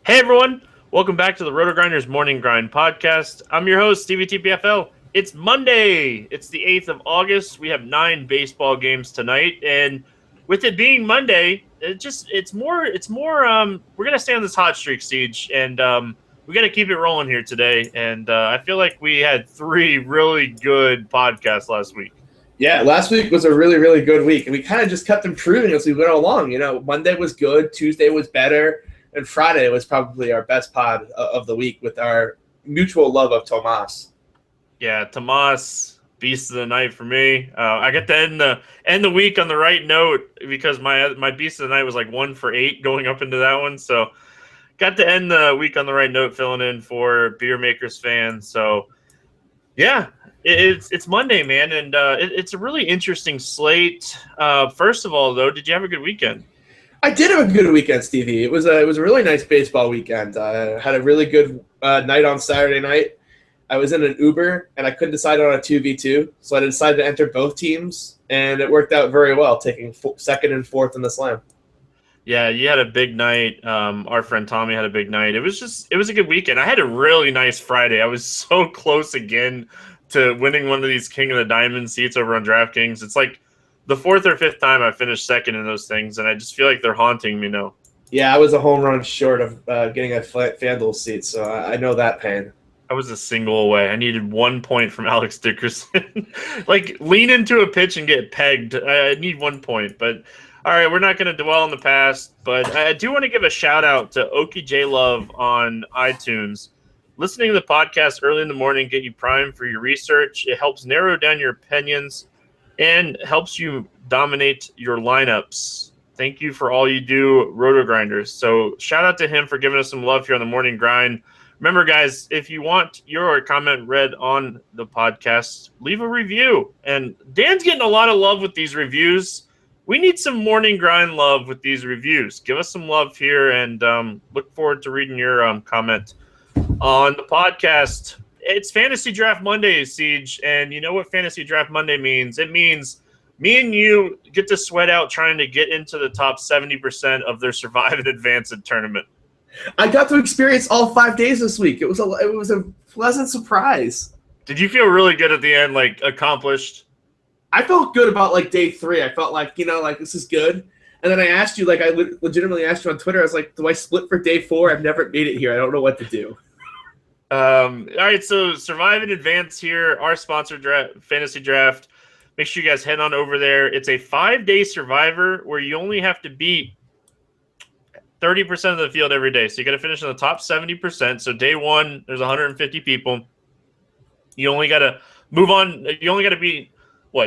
Hey everyone, welcome back to the Roto Grinders Morning Grind podcast. I'm your host, Stevie TPFL. It's Monday. It's the 8th of August. We have 9 baseball games tonight, and with it being Monday, it's more we're gonna stay on this hot streak, Siege, and we gotta keep it rolling here today. And I feel like we had 3 really good podcasts last week. Yeah, last week was a really, really good week, and we kind of just kept improving as we went along. Monday was good, Tuesday was better, and Friday was probably our best pod of the week with our mutual love of Tomas. Yeah, Tomas, beast of the night for me. I get to end the week on the right note because my beast of the night was like 1 for 8 going up into that one. So got to end the week on the right note, filling in for Beer Makers fans. So yeah, it's Monday, man, and it's a really interesting slate. First of all, though, did you have a good weekend? I did have a good weekend, Stevie. It was a really nice baseball weekend. I had a really good night on Saturday night. I was in an Uber, and I couldn't decide on a 2v2, so I decided to enter both teams, and it worked out very well, taking second and fourth in the slam. Yeah, you had a big night. Our friend Tommy had a big night. It was a good weekend. I had a really nice Friday. I was so close again to winning one of these King of the Diamond seats over on DraftKings. It's like the 4th or 5th time I finished second in those things, and I just feel like they're haunting me now. Yeah, I was a home run short of getting a FanDuel seat, so I know that pain. I was a single away. I needed 1 point from Alex Dickerson. Like, lean into a pitch and get pegged. I need 1 point. But, all right, we're not going to dwell on the past. But I do want to give a shout-out to Okie J Love on iTunes. Listening to the podcast early in the morning get you primed for your research. It helps narrow down your opinions and helps you dominate your lineups. Thank you for all you do, Roto Grinders. So, shout-out to him for giving us some love here on the Morning Grind. Remember, guys, if you want your comment read on the podcast, leave a review. And Dan's getting a lot of love with these reviews. We need some morning grind love with these reviews. Give us some love here, and look forward to reading your comment on the podcast. It's Fantasy Draft Monday, Siege, and you know what Fantasy Draft Monday means? It means me and you get to sweat out trying to get into the top 70% of their Survive and Advanced tournament. I got to experience all 5 days this week. It was a pleasant surprise. Did you feel really good at the end, like accomplished? I felt good about like day 3. I felt like, like this is good. And then I asked you, like I legitimately asked you on Twitter, I was like, do I split for day 4? I've never made it here. I don't know what to do. All right, so Survive and Advance here, our sponsored fantasy draft. Make sure you guys head on over there. It's a 5-day survivor where you only have to beat 30% of the field every day. So you got to finish in the top 70%. So day 1, there's 150 people. You only got to move on. You only got to beat,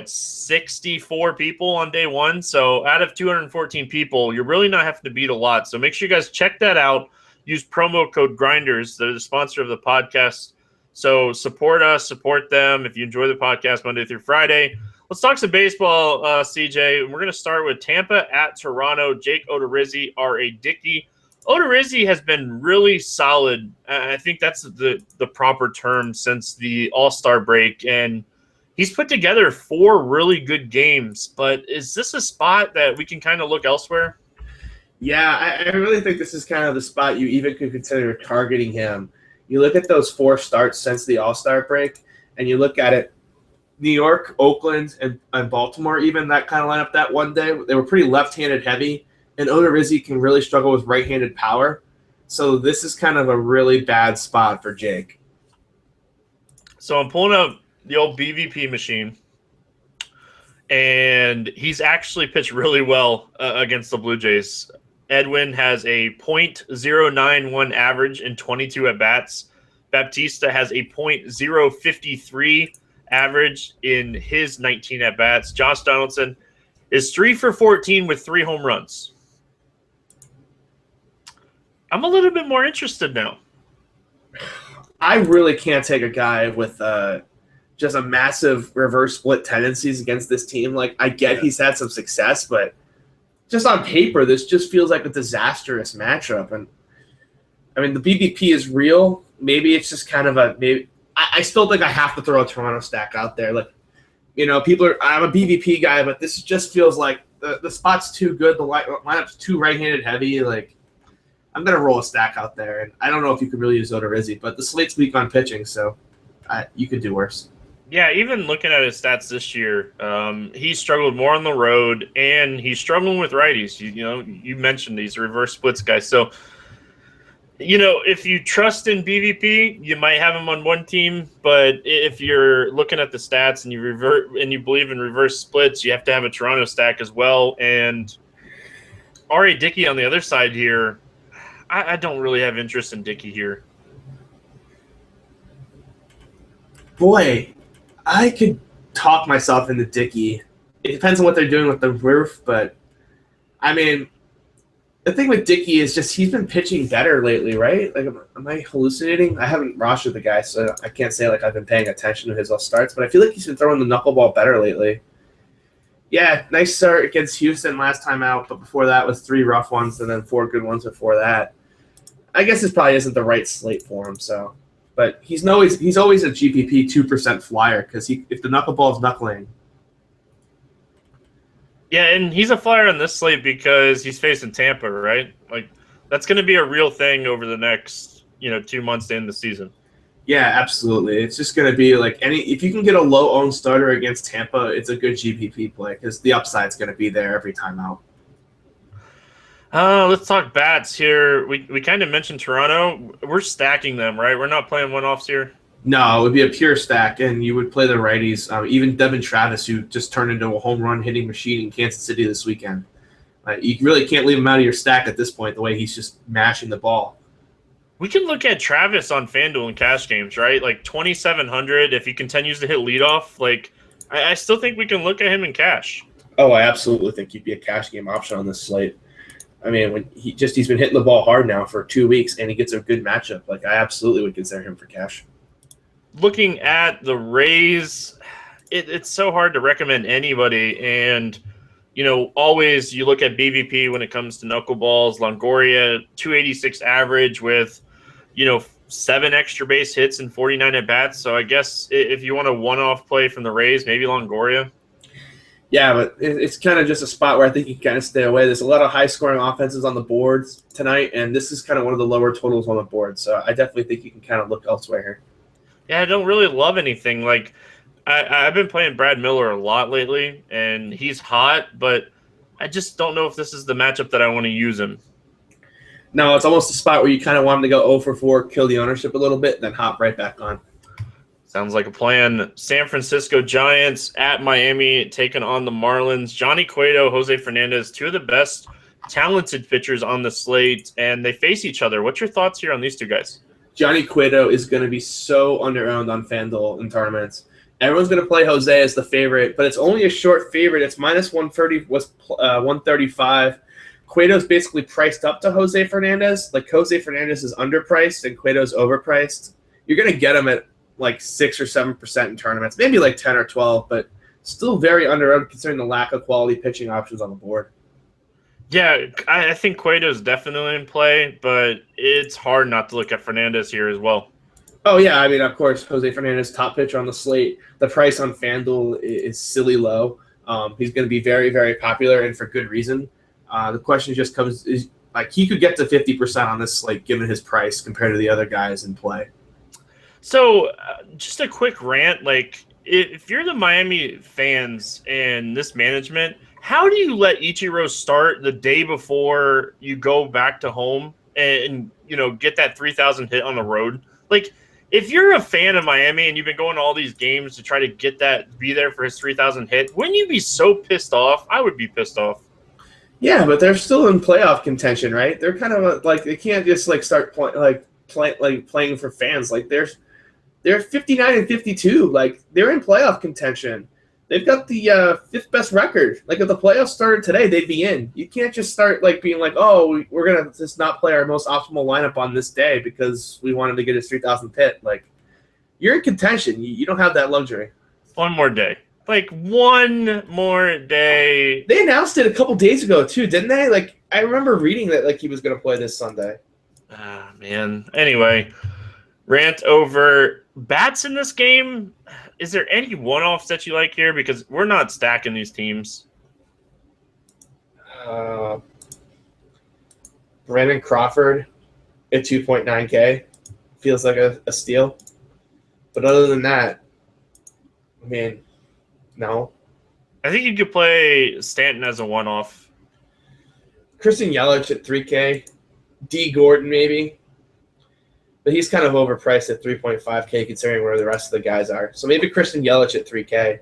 64 people on day 1. So out of 214 people, you're really not having to beat a lot. So make sure you guys check that out. Use promo code GRINDERS. They're the sponsor of the podcast. So support us, support them. If you enjoy the podcast Monday through Friday, let's talk some baseball, CJ. We're going to start with Tampa at Toronto. Jake Odorizzi, R.A. Dickey. Odorizzi has been really solid. I think that's the proper term since the All-Star break. And he's put together 4 really good games. But is this a spot that we can kind of look elsewhere? Yeah, I really think this is kind of the spot you even could consider targeting him. You look at those 4 starts since the All-Star break, and you look at it, New York, Oakland, and Baltimore, even that kind of lineup that one day, they were pretty left-handed heavy, and Odorizzi can really struggle with right-handed power. So this is kind of a really bad spot for Jake. So I'm pulling up the old BVP machine, and he's actually pitched really well against the Blue Jays. Edwin has a .091 average in 22 at-bats. Baptista has a .053 average in his 19 at-bats. Josh Donaldson is 3 for 14 with 3 home runs. I'm a little bit more interested now. I really can't take a guy with just a massive reverse split tendencies against this team. Like, I get he's had some success, but just on paper, this just feels like a disastrous matchup. And I mean, the BVP is real. Maybe it's just kind of maybe. I still think I have to throw a Toronto stack out there. Like, I'm a BVP guy, but this just feels like the spot's too good. The lineup's too right-handed heavy. Like, I'm gonna roll a stack out there, and I don't know if you could really use Odorizzi, but the slate's weak on pitching, so you could do worse. Yeah, even looking at his stats this year, he struggled more on the road, and he's struggling with righties. You mentioned these reverse splits guys. So, if you trust in BVP, you might have him on one team. But if you're looking at the stats and you believe in reverse splits, you have to have a Toronto stack as well. And R.A. Dickey on the other side here, I don't really have interest in Dickey here. Boy, I could talk myself into Dickey. It depends on what they're doing with the roof, but I mean, the thing with Dickey is just he's been pitching better lately, right? Like, am I hallucinating? I haven't rostered the guy, so I can't say like I've been paying attention to his all starts, but I feel like he's been throwing the knuckleball better lately. Yeah, nice start against Houston last time out, but before that was 3 rough ones and then 4 good ones before that. I guess this probably isn't the right slate for him, so. But he's always a GPP 2% flyer because if the knuckleball's knuckling. Yeah, and he's a flyer on this slate because he's facing Tampa, right? Like, that's going to be a real thing over the next 2 months to end the season. Yeah, absolutely. It's just going to be like if you can get a low-owned starter against Tampa, it's a good GPP play because the upside's going to be there every time out. Let's talk bats here. We kind of mentioned Toronto. We're stacking them, right? We're not playing one-offs here. No, it would be a pure stack, and you would play the righties. Even Devin Travis, who just turned into a home run hitting machine in Kansas City this weekend. You really can't leave him out of your stack at this point, the way he's just mashing the ball. We can look at Travis on FanDuel and cash games, right? Like 2,700 if he continues to hit leadoff. Like, I still think we can look at him in cash. Oh, I absolutely think he'd be a cash game option on this slate. I mean, when he's been hitting the ball hard now for 2 weeks, and he gets a good matchup. Like, I absolutely would consider him for cash. Looking at the Rays, it's so hard to recommend anybody. And, always you look at BVP when it comes to knuckleballs. Longoria, 286 average with, 7 extra base hits and 49 at bats. So I guess if you want a one-off play from the Rays, maybe Longoria. Yeah, but it's kind of just a spot where I think you can kind of stay away. There's a lot of high-scoring offenses on the boards tonight, and this is kind of one of the lower totals on the board. So I definitely think you can kind of look elsewhere here. Yeah, I don't really love anything. Like, I've been playing Brad Miller a lot lately, and he's hot, but I just don't know if this is the matchup that I want to use him. No, it's almost a spot where you kind of want him to go 0 for 4, kill the ownership a little bit, then hop right back on. Sounds like a plan. San Francisco Giants at Miami taking on the Marlins. Johnny Cueto, Jose Fernandez, 2 of the best talented pitchers on the slate, and they face each other. What's your thoughts here on these 2 guys? Johnny Cueto is going to be so under-owned on FanDuel in tournaments. Everyone's going to play Jose as the favorite, but it's only a short favorite. It's minus 130, was 135. Cueto's basically priced up to Jose Fernandez. Like, Jose Fernandez is underpriced and Cueto's overpriced. You're going to get him at like 6 or 7% in tournaments, maybe like 10 or 12, but still very under-owned considering the lack of quality pitching options on the board. Yeah, I think Cueto's definitely in play, but it's hard not to look at Fernandez here as well. Oh, yeah. I mean, of course, Jose Fernandez, top pitcher on the slate. The price on FanDuel is silly low. He's going to be very, very popular, and for good reason. The question just comes is, like, he could get to 50% on this slate given his price compared to the other guys in play. So, just a quick rant. Like, if you're the Miami fans and this management, how do you let Ichiro start the day before you go back to home and get that 3,000 hit on the road? Like, if you're a fan of Miami and you've been going to all these games to try to be there for his 3,000 hit, wouldn't you be so pissed off? I would be pissed off. Yeah, but they're still in playoff contention, right? They're kind of like, they can't just like start playing for fans. Like, they're 59 and 52. Like, they're in playoff contention. They've got the 5th best record. Like, if the playoffs started today, they'd be in. You can't just start like being like, oh, we're gonna just not play our most optimal lineup on this day because we wanted to get his 3,000th hit. Like, you're in contention. You don't have that luxury. One more day. Like, one more day. They announced it a couple days ago too, didn't they? Like, I remember reading that like he was gonna play this Sunday. Ah, man. Anyway, rant over. Bats in this game, is there any one-offs that you like here? Because we're not stacking these teams. Brandon Crawford at 2.9K feels like a steal. But other than that, I mean, no. I think you could play Stanton as a one-off. Christian Yelich at 3K. D. Gordon maybe. But he's kind of overpriced at 3.5K considering where the rest of the guys are. So maybe Christian Yelich at 3K.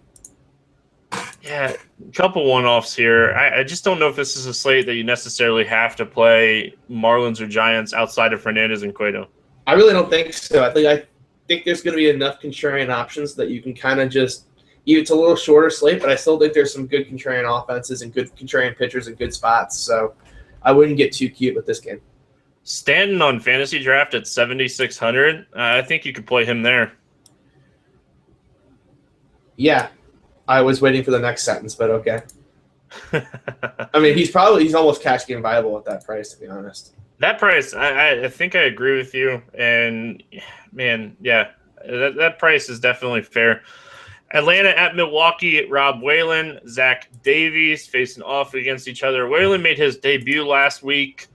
Yeah, a couple one-offs here. I just don't know if this is a slate that you necessarily have to play Marlins or Giants outside of Fernandez and Cueto. I really don't think so. I think there's going to be enough contrarian options that you can kind of just – it's a little shorter slate, but I still think there's some good contrarian offenses and good contrarian pitchers in good spots. So I wouldn't get too cute with this game. Stanton on Fantasy Draft at 7,600. I think you could play him there. Yeah. I was waiting for the next sentence, but okay. I mean, he's almost cash game viable at that price, to be honest. That price, I think I agree with you. And, man, yeah, that price is definitely fair. Atlanta at Milwaukee at Rob Whalen, Zach Davies facing off against each other. Whalen made his debut last week,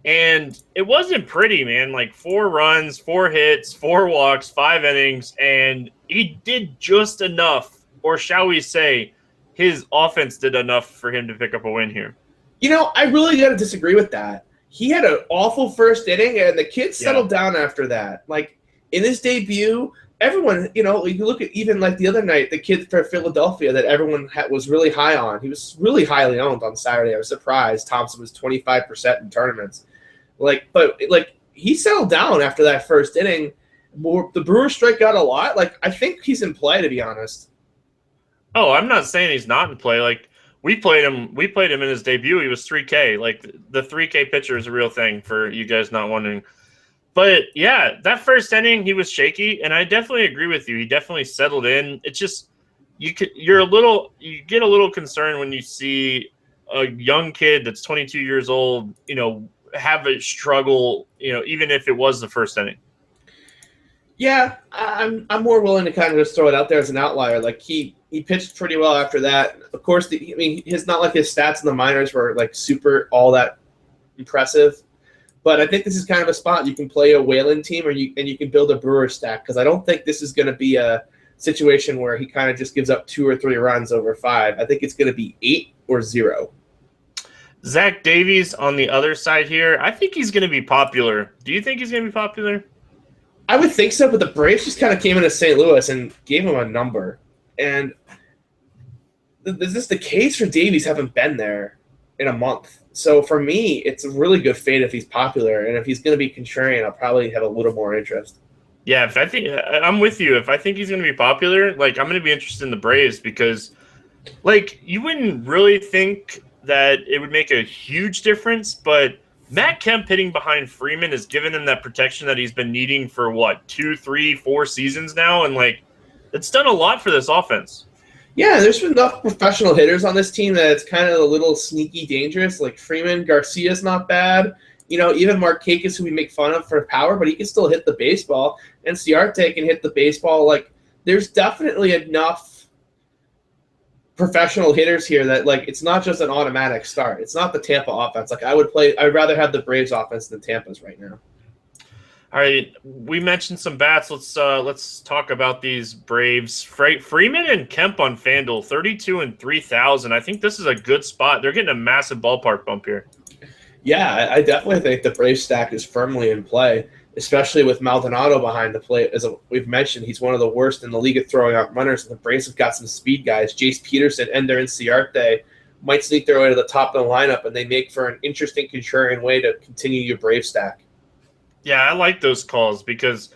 and it wasn't pretty, man. Like 4 runs, 4 hits, 4 walks, 5 innings, and he did just enough. Or shall we say, his offense did enough for him to pick up a win here. You know, I really got to disagree with that. He had an awful first inning, and the kid settled down after that. Like, in his debut, everyone, you know, you look at even like the other night, the kid for Philadelphia that everyone was really high on. He was really highly owned on Saturday. I was surprised. Thompson was 25% in tournaments. But he settled down after that first inning. The Brewers strike out a lot. Like, I think he's in play, to be honest. Oh, I'm not saying he's not in play. Like we played him in his debut. He was 3K. Like the 3K pitcher is a real thing for you guys not wondering. But yeah, that first inning he was shaky, and I definitely agree with you. He definitely settled in. It's just you get a little concerned when you see a young kid that's 22 years old, you know, have a struggle, you know, even if it was the first inning. Yeah, I'm more willing to kind of just throw it out there as an outlier. Like he pitched pretty well after that. Of course, it's not like his stats in the minors were like super all that impressive. But I think this is kind of a spot you can play a Whalen team, and you can build a Brewer stack, because I don't think this is going to be a situation where he kind of just gives up 2 or 3 runs over 5. I think it's going to be 8 or 0. Zach Davies on the other side here. I think he's going to be popular. Do you think he's going to be popular? I would think so, but the Braves just kind of came into St. Louis and gave him a number. And the K's for Davies haven't been there in a month. So for me, it's a really good fade if he's popular. And if he's going to be contrarian, I'll probably have a little more interest. Yeah, if I think I'm with you. If I think he's going to be popular, like I'm going to be interested in the Braves, because like you wouldn't really think that it would make a huge difference, but Matt Kemp hitting behind Freeman has given him that protection that he's been needing for 2, 3, 4 seasons now, and like it's done a lot for this offense. Yeah, there's been enough professional hitters on this team that it's kind of a little sneaky dangerous. Like Freeman, Garcia's not bad. You know, even Markakis, who we make fun of for power, but he can still hit the baseball. And Ciarte can hit the baseball. Like, there's definitely enough professional hitters here that, like, it's not just an automatic start. It's not the Tampa offense. Like, I'd rather have the Braves offense than Tampa's right now. All right, we mentioned some bats. Let's talk about these Braves. Freeman and Kemp on FanDuel, 32 and 3,000. I think this is a good spot. They're getting a massive ballpark bump here. Yeah, I definitely think the Braves stack is firmly in play, especially with Maldonado behind the plate. As we've mentioned, he's one of the worst in the league at throwing out runners, and the Braves have got some speed guys. Jace Peterson, Ender, and Ciarte might sneak their way to the top of the lineup, and they make for an interesting contrarian way to continue your Brave stack. Yeah, I like those calls because,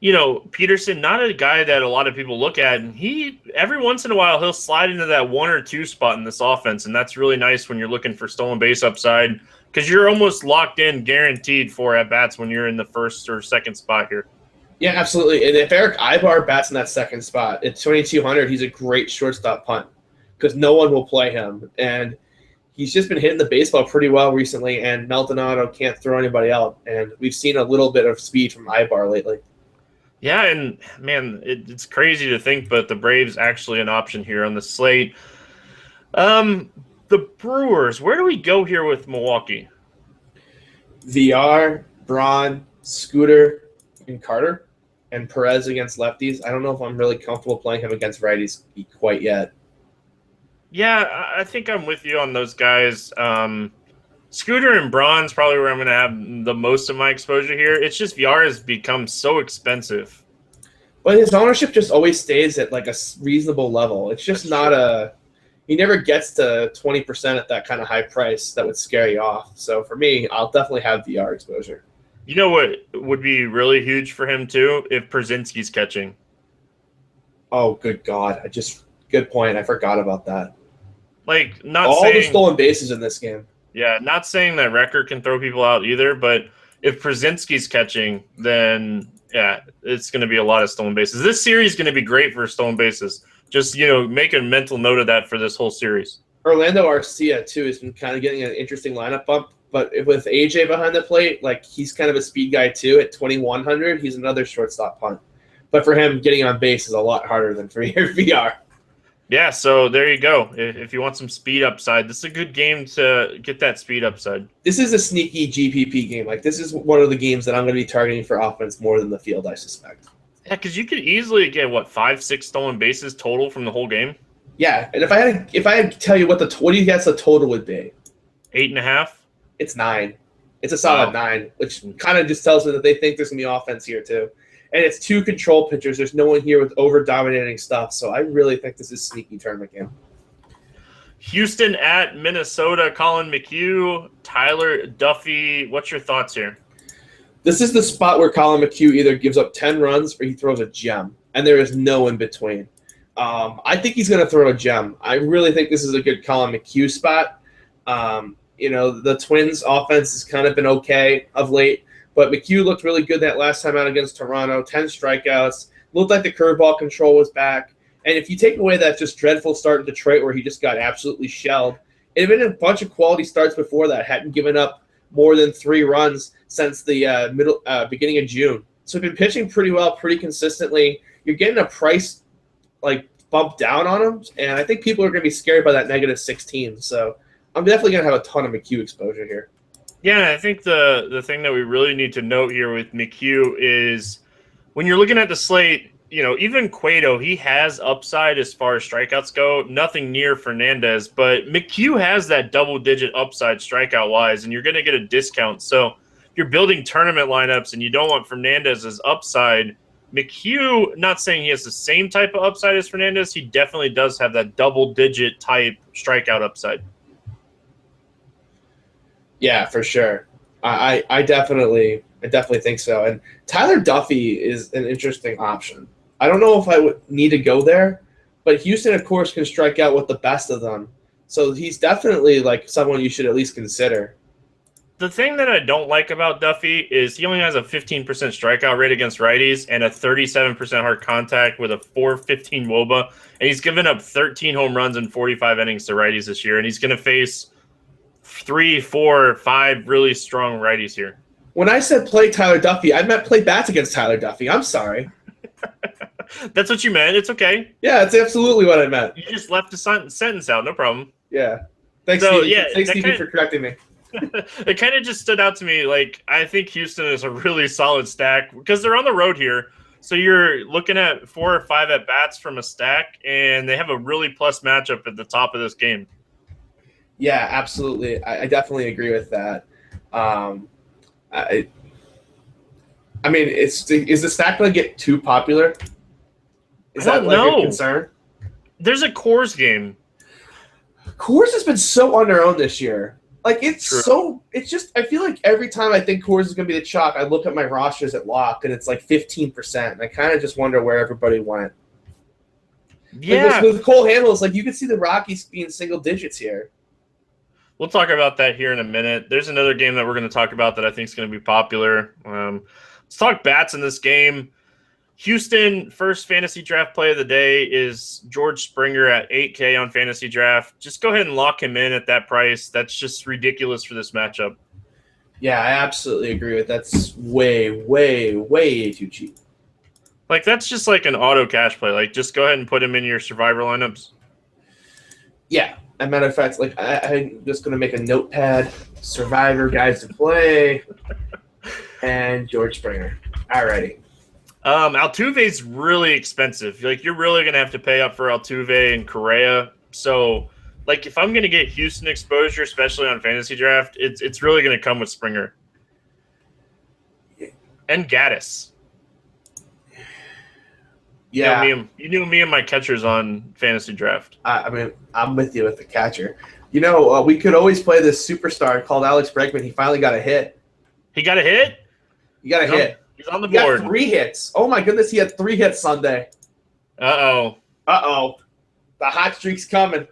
you know, Peterson, not a guy that a lot of people look at, and he every once in a while he'll slide into that 1 or 2 spot in this offense, and that's really nice when you're looking for stolen base upside, because you're almost locked in, guaranteed for at bats when you're in the first or second spot here. Yeah, absolutely. And if Eric Ibar bats in that second spot at 2,200, he's a great shortstop punt because no one will play him, and he's just been hitting the baseball pretty well recently, and Maldonado can't throw anybody out. And we've seen a little bit of speed from Ibar lately. Yeah, and, man, it's crazy to think, but the Braves actually an option here on the slate. The Brewers, where do we go here with Milwaukee? VR, Braun, Scooter, and Carter, and Perez against lefties. I don't know if I'm really comfortable playing him against righties quite yet. Yeah, I think I'm with you on those guys. Scooter and Braun's probably where I'm going to have the most of my exposure here. It's just VR has become so expensive. But his ownership just always stays at like a reasonable level. It's just not a. He never gets to 20% at that kind of high price that would scare you off. So for me, I'll definitely have VR exposure. You know what would be really huge for him too? If Przinski's catching. Oh, good God. Good point. I forgot about that. Like, not all saying the stolen bases in this game. Yeah, not saying that Record can throw people out either, but if Przinski's catching, then yeah, it's going to be a lot of stolen bases. This series is going to be great for stolen bases. Just, make a mental note of that for this whole series. Orlando Arcia, too, has been kind of getting an interesting lineup bump. But with AJ behind the plate, like he's kind of a speed guy, too. At 2,100, he's another shortstop punt. But for him, getting on base is a lot harder than for your VR. Yeah, so there you go. If you want some speed upside, this is a good game to get that speed upside. This is a sneaky GPP game. Like, this is one of the games that I'm going to be targeting for offense more than the field, I suspect. Yeah, because you could easily get, 5-6 stolen bases total from the whole game? Yeah, and if I had to tell you what do you guess the total would be? 8.5? It's 9. It's a solid 9, which kind of just tells me that they think there's going to be offense here, too. And it's 2 control pitchers. There's no one here with over-dominating stuff, so I really think this is a sneaky tournament game. Houston at Minnesota, Colin McHugh, Tyler Duffy. What's your thoughts here? This is the spot where Colin McHugh either gives up 10 runs or he throws a gem, and there is no in between. I think he's going to throw a gem. I really think this is a good Colin McHugh spot. The Twins' offense has kind of been okay of late, but McHugh looked really good that last time out against Toronto, 10 strikeouts. Looked like the curveball control was back. And if you take away that just dreadful start in Detroit where he just got absolutely shelled, it had been a bunch of quality starts before that, hadn't given up more than 3 runs since the beginning of June. So he's been pitching pretty well, pretty consistently. You're getting a price bump down on him, and I think people are going to be scared by that -16. So I'm definitely going to have a ton of McHugh exposure here. Yeah, I think the thing that we really need to note here with McHugh is when you're looking at the slate, even Cueto, he has upside as far as strikeouts go, nothing near Fernandez, but McHugh has that double-digit upside strikeout-wise, and you're going to get a discount. So if you're building tournament lineups and you don't want Fernandez's upside, McHugh, not saying he has the same type of upside as Fernandez, he definitely does have that double-digit type strikeout upside. Yeah, for sure. I definitely think so. And Tyler Duffy is an interesting option. I don't know if I would need to go there, but Houston, of course, can strike out with the best of them. So he's definitely someone you should at least consider. The thing that I don't like about Duffy is he only has a 15% strikeout rate against righties and a 37% hard contact with a 4.15 WOBA, and he's given up 13 home runs in 45 innings to righties this year, and he's going to face 3, 4, 5 really strong righties here. When I said play Tyler Duffy, I meant play bats against Tyler Duffy. I'm sorry. That's what you meant. It's okay. Yeah, it's absolutely what I meant. You just left the sentence out. No problem. Yeah. Thanks, So, Stevie. yeah, Thanks, that Stevie, for correcting me. It kind of just stood out to me. I think Houston is a really solid stack because they're on the road here. So you're looking at 4 or 5 at-bats from a stack, and they have a really plus matchup at the top of this game. Yeah, absolutely. I definitely agree with that. Is the stack going to get too popular? Is that a concern? There's a Coors game. Coors has been so underowned this year. It's True. I feel like every time I think Coors is going to be the chalk, I look at my rosters at lock and it's 15%. And I kind of just wonder where everybody went. Yeah. With Cole Hamels, you can see the Rockies being single digits here. We'll talk about that here in a minute. There's another game that we're going to talk about that I think is going to be popular. Let's talk bats in this game. Houston, first fantasy draft play of the day is George Springer at $8K on fantasy draft. Just go ahead and lock him in at that price. That's just ridiculous for this matchup. Yeah, I absolutely agree with that. That's way, way, way too cheap. That's just an auto cash play. Just go ahead and put him in your survivor lineups. Yeah. As a matter of fact, I'm just going to make a notepad, survivor guys to play. and George Springer. Alrighty. Altuve's really expensive. Like, you're really gonna have to pay up for Altuve and Correa. So, like, if I'm gonna get Houston exposure, especially on fantasy draft, it's really gonna come with Springer and Gaddis. Yeah, you knew me and my catchers on fantasy draft. I mean, I'm with you with the catcher. We could always play this superstar called Alex Bregman. He finally got a hit. He got a hit. He got a hit. He's on the He got board. 3 hits. Oh my goodness, he had 3 hits Sunday. Uh-oh. The hot streak's coming.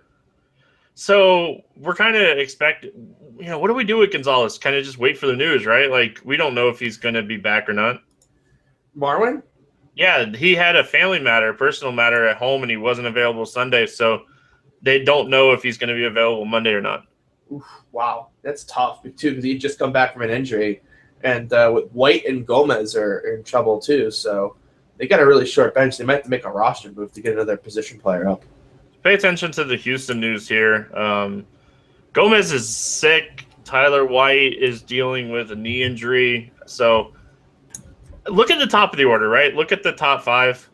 So we're kind of expecting, what do we do with Gonzalez? Kind of just wait for the news, right? Like, we don't know if he's going to be back or not. Marwin? Yeah, he had a personal matter at home, and he wasn't available Sunday, so they don't know if he's going to be available Monday or not. Oof, wow, that's tough, too, because he just come back from an injury. And White and Gomez are in trouble, too, so they got a really short bench. They might have to make a roster move to get another position player up. Pay attention to the Houston news here. Gomez is sick. Tyler White is dealing with a knee injury. So look at the top of the order, right? Look at the top 5.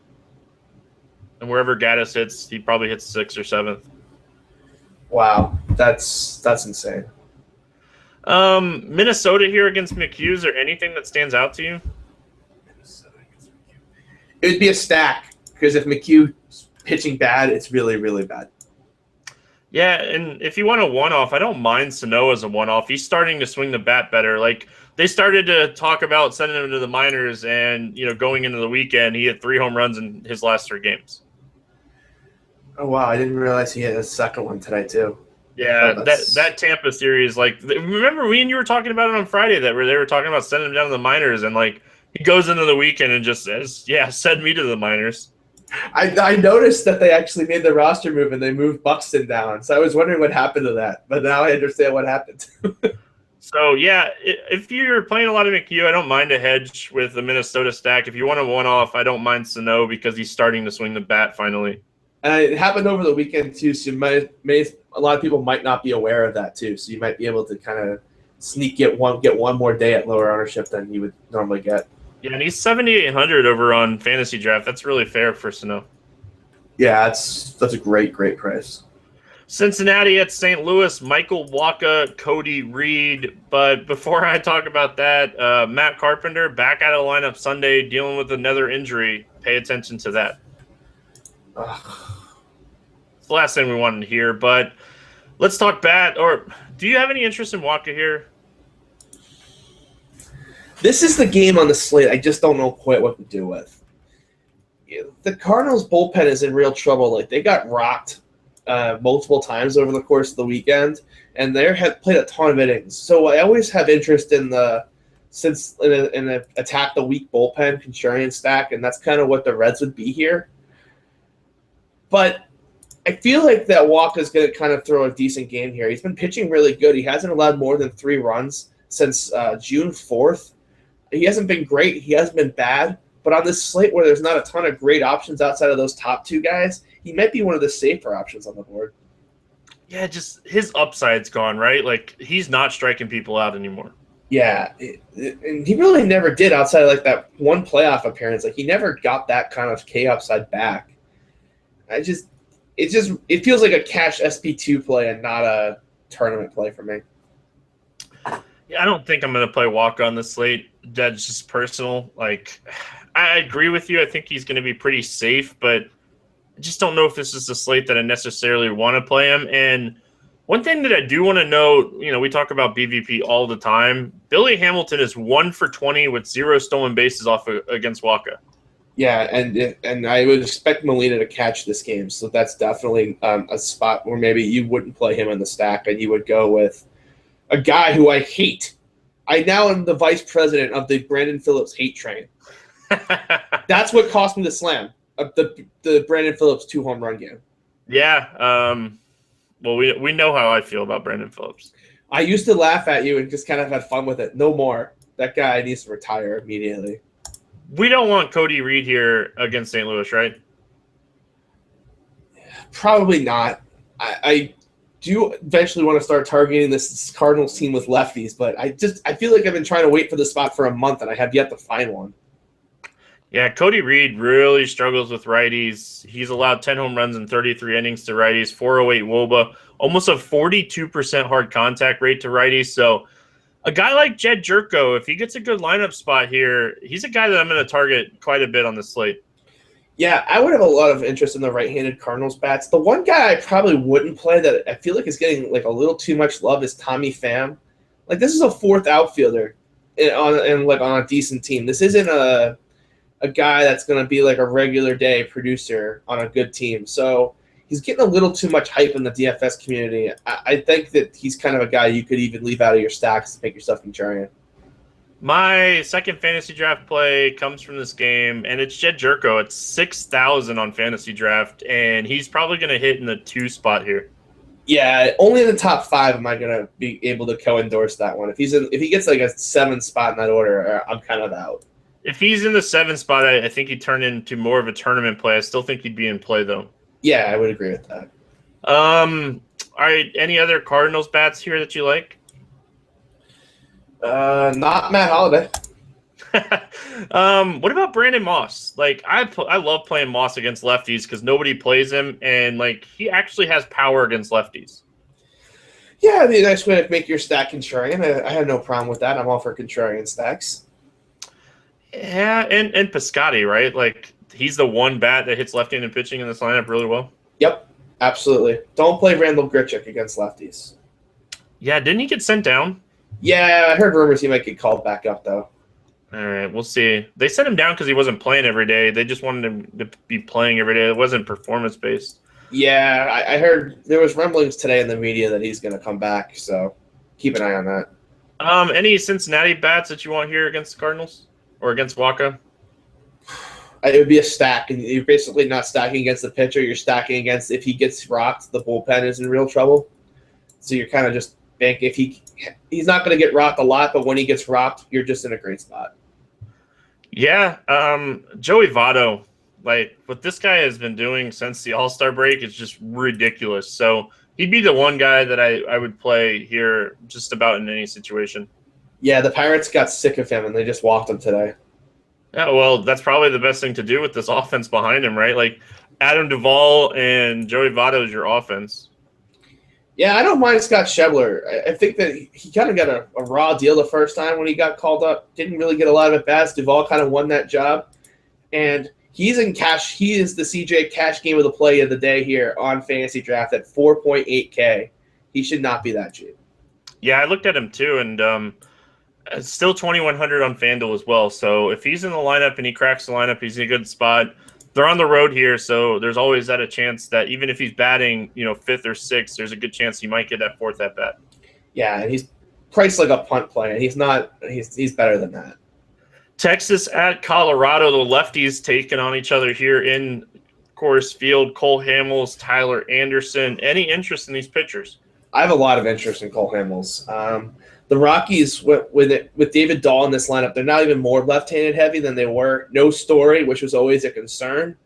And wherever Gaddis hits, he probably hits 6th or 7th. Wow, that's insane. Minnesota here against McHugh. Is there anything that stands out to you? It would be a stack, because if McHugh's pitching bad, it's really, really bad. Yeah, and if you want a one-off, I don't mind Sano as a one-off. He's starting to swing the bat better. Like, they started to talk about sending him to the minors, and, going into the weekend, he hit 3 home runs in his last 3 games. Oh, wow, I didn't realize he hit a second one today, too. Yeah, that Tampa series, remember me and you were talking about it on Friday they were talking about sending him down to the minors, and, he goes into the weekend and just says, yeah, send me to the minors. I noticed that they actually made the roster move and they moved Buxton down. So I was wondering what happened to that. But now I understand what happened. So, yeah, if you're playing a lot of McHugh, I don't mind a hedge with the Minnesota stack. If you want a one-off, I don't mind Sano because he's starting to swing the bat finally. And it happened over the weekend, too. So a lot of people might not be aware of that, too. So you might be able to kind of get one more day at lower ownership than you would normally get. Yeah, and he's 7,800 over on Fantasy Draft. That's really fair for Sano. Yeah, that's a great price. Cincinnati at St. Louis, Michael Wacha, Cody Reed. But before I talk about that, Matt Carpenter back out of the lineup Sunday dealing with another injury. Pay attention to that. It's the last thing we wanted to hear. But let's talk bat. Or do you have any interest in Wacha here? This is the game on the slate I just don't know quite what to do with. The Cardinals' bullpen is in real trouble. Like, they got rocked multiple times over the course of the weekend, and they have played a ton of innings. So I always have interest in the attack the weak bullpen contrarian stack, and that's kind of what the Reds would be here. But I feel like that Wacha is going to kind of throw a decent game here. He's been pitching really good. He hasn't allowed more than 3 runs since June 4th. He hasn't been great. He hasn't been bad. But on this slate where there's not a ton of great options outside of those top 2 guys, he might be one of the safer options on the board. Yeah, just his upside's gone, right? Like, he's not striking people out anymore. Yeah, and he really never did outside of that one playoff appearance. Like, he never got that kind of K upside back. It feels like a cash SP2 play and not a tournament play for me. Yeah, I don't think I'm going to play Wacha on the slate. That's just personal. Like, I agree with you. I think he's going to be pretty safe, but I just don't know if this is a slate that I necessarily want to play him. And one thing that I do want to note, we talk about BVP all the time. Billy Hamilton is 1 for 20 with 0 stolen bases off against Wacha. Yeah, and I would expect Molina to catch this game, so that's definitely a spot where maybe you wouldn't play him in the stack, and you would go with a guy who I hate. I now am the vice president of the Brandon Phillips hate train. That's what cost me the slam, the Brandon Phillips 2 home run game. Yeah, well, we know how I feel about Brandon Phillips. I used to laugh at you and just kind of had fun with it. No more. That guy needs to retire immediately. We don't want Cody Reed here against St. Louis, right? Probably not. I do eventually want to start targeting this Cardinals team with lefties, but I feel like I've been trying to wait for the spot for a month and I have yet to find one. Yeah, Cody Reed really struggles with righties. He's allowed 10 home runs in 33 innings to righties, 408 WOBA, almost a 42% hard contact rate to righties. So a guy like Jed Jerko, if he gets a good lineup spot here, he's a guy that I'm going to target quite a bit on the slate. Yeah, I would have a lot of interest in the right-handed Cardinals bats. The one guy I probably wouldn't play that I feel like is getting like a little too much love is Tommy Pham. Like this is a fourth outfielder on a decent team. This isn't a guy that's going to be like a regular day producer on a good team. So he's getting a little too much hype in the DFS community. I think that he's kind of a guy you could even leave out of your stacks to make yourself contrarian. My second fantasy draft play comes from this game, and it's Jed Jerko. It's 6,000 on fantasy draft, and he's probably going to hit in the 2 spot here. Yeah, only in the top 5 am I going to be able to co-endorse that one. If he gets like a 7 spot in that order, I'm kind of out. If he's in the 7 spot, I think he'd turn into more of a tournament play. I still think he'd be in play, though. Yeah, I would agree with that. All right, any other Cardinals bats here that you like? Not Matt Holliday. What about Brandon Moss? Like, I love playing Moss against lefties because nobody plays him, and like he actually has power against lefties. Yeah, it'd be a nice way to make your stack contrarian. I have no problem with that. I'm all for contrarian stacks. Yeah, and Piscotty, right? Like, he's the one bat that hits left-handed pitching in this lineup really well. Yep, absolutely. Don't play Randall Grichuk against lefties. Yeah, didn't he get sent down? Yeah, I heard rumors he might get called back up, though. All right, we'll see. They sent him down because he wasn't playing every day. They just wanted him to be playing every day. It wasn't performance-based. Yeah, I heard there was rumblings today in the media that he's going to come back, so keep an eye on that. Any Cincinnati bats that you want here against the Cardinals or against Waka? It would be a stack, and you're basically not stacking against the pitcher. You're stacking against if he gets rocked, the bullpen is in real trouble. So you're kind of just bank if he's not going to get rocked a lot, but when he gets rocked, you're just in a great spot. Yeah, Joey Votto, like what this guy has been doing since the All-Star break is just ridiculous. So he'd be the one guy that I would play here just about in any situation. Yeah, the Pirates got sick of him, and they just walked him today. Yeah, well, that's probably the best thing to do with this offense behind him, right? Like Adam Duvall and Joey Votto is your offense. Yeah, I don't mind Scott Schebler. I think that he kind of got a raw deal the first time when he got called up. Didn't really get a lot of at-bats. Duvall kind of won that job. And he's in cash. He is the CJ cash game of the play of the day here on Fantasy Draft at 4.8K. He should not be that cheap. Yeah, I looked at him too, and it's still 2,100 on FanDuel as well. So if he's in the lineup and he cracks the lineup, he's in a good spot. They're on the road here, so there's always a chance that even if he's batting, 5th or 6th, there's a good chance he might get that 4th at bat. Yeah, and he's priced like a punt play, and he's not. He's better than that. Texas at Colorado, the lefties taking on each other here in Coors Field. Cole Hamels, Tyler Anderson. Any interest in these pitchers? I have a lot of interest in Cole Hamels. The Rockies, with David Dahl in this lineup, they're not even more left-handed heavy than they were. No Story, which was always a concern.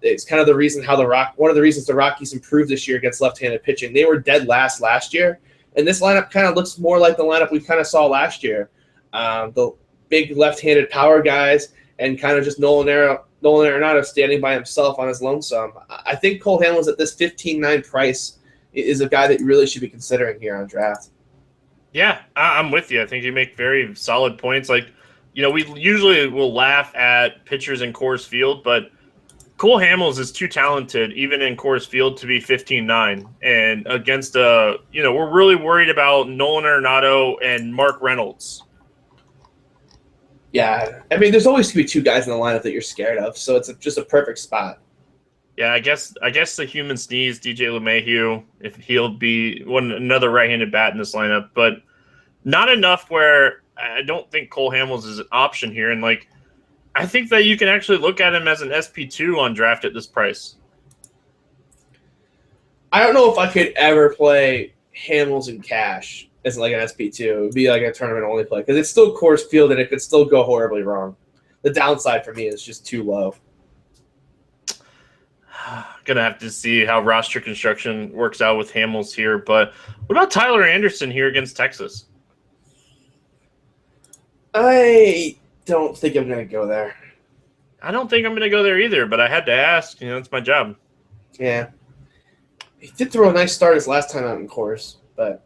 It's kind of the reason one of the reasons the Rockies improved this year against left-handed pitching. They were dead last year, and this lineup kind of looks more like the lineup we kind of saw last year. The big left-handed power guys and kind of just Nolan Arenado standing by himself on his lonesome. I think Cole Hamels at this 15.9 price is a guy that you really should be considering here on draft. Yeah, I'm with you. I think you make very solid points. Like, we usually will laugh at pitchers in Coors Field, but Cole Hamels is too talented, even in Coors Field, to be 15.9. And against, we're really worried about Nolan Arenado and Mark Reynolds. Yeah, I mean, there's always going to be 2 guys in the lineup that you're scared of, so it's just a perfect spot. Yeah, I guess the human sneeze, DJ LeMahieu, if he'll be another right-handed bat in this lineup, but not enough where I don't think Cole Hamels is an option here. And I think that you can actually look at him as an SP2 on draft at this price. I don't know if I could ever play Hamels in cash as like an SP2. It would be like a tournament only play because it's still Coors Field and it could still go horribly wrong. The downside for me is just too low. gonna have to see how roster construction works out with Hamels here. But what about Tyler Anderson here against Texas? I don't think I'm going to go there. I don't think I'm gonna go there either, but I had to ask. It's my job. Yeah. He did throw a nice start his last time out in course, but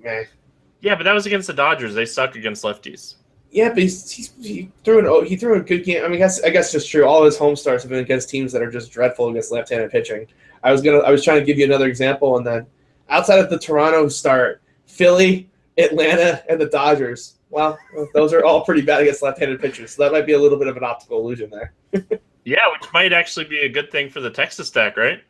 Yeah, but that was against the Dodgers. They suck against lefties. Yeah, but he threw a good game. I mean, I guess it's true. All his home starts have been against teams that are just dreadful against left-handed pitching. I was trying to give you another example, and then outside of the Toronto start, Philly, Atlanta, and the Dodgers. Well, those are all pretty bad against left-handed pitchers. So that might be a little bit of an optical illusion there. Yeah, which might actually be a good thing for the Texas stack, right?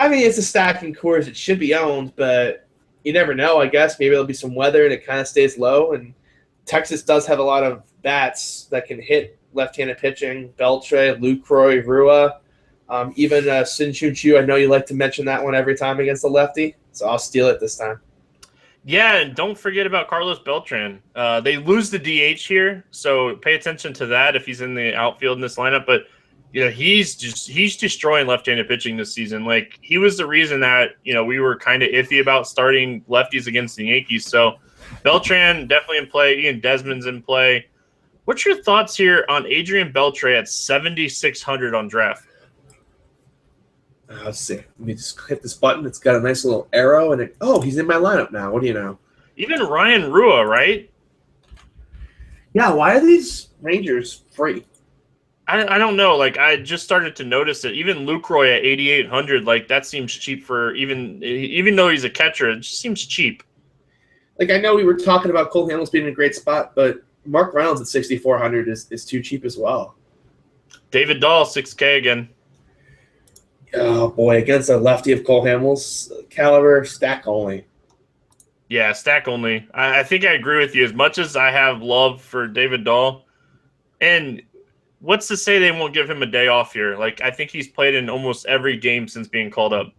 I mean, it's a stack in course. It should be owned, but you never know. I guess maybe there'll be some weather and it kind of stays low. And Texas does have a lot of bats that can hit left-handed pitching. Beltre, Lucroy, Rua, even Sin-Chun Chu. I know you like to mention that one every time against the lefty, so I'll steal it this time. Yeah, and don't forget about Carlos Beltran. They lose the DH here, so pay attention to that if he's in the outfield in this lineup. But he's destroying left-handed pitching this season. Like, he was the reason that we were kind of iffy about starting lefties against the Yankees. So Beltran definitely in play. Ian Desmond's in play. What's your thoughts here on Adrian Beltre at 7,600 on draft? Let's see. Let me just hit this button. It's got a nice little arrow, and he's in my lineup now. What do you know? Even Ryan Rua, right? Yeah, why are these Rangers free? I don't know. Like, I just started to notice it. Even Lucroy at 8,800, like, that seems cheap for even though he's a catcher, it just seems cheap. Like, I know we were talking about Cole Hamels being in a great spot, but Mark Reynolds at 6,400 is too cheap as well. David Dahl, 6K again. Oh, boy, against a lefty of Cole Hamels caliber, stack only. Yeah, stack only. I think I agree with you. As much as I have love for David Dahl, and what's to say they won't give him a day off here? Like, I think he's played in almost every game since being called up.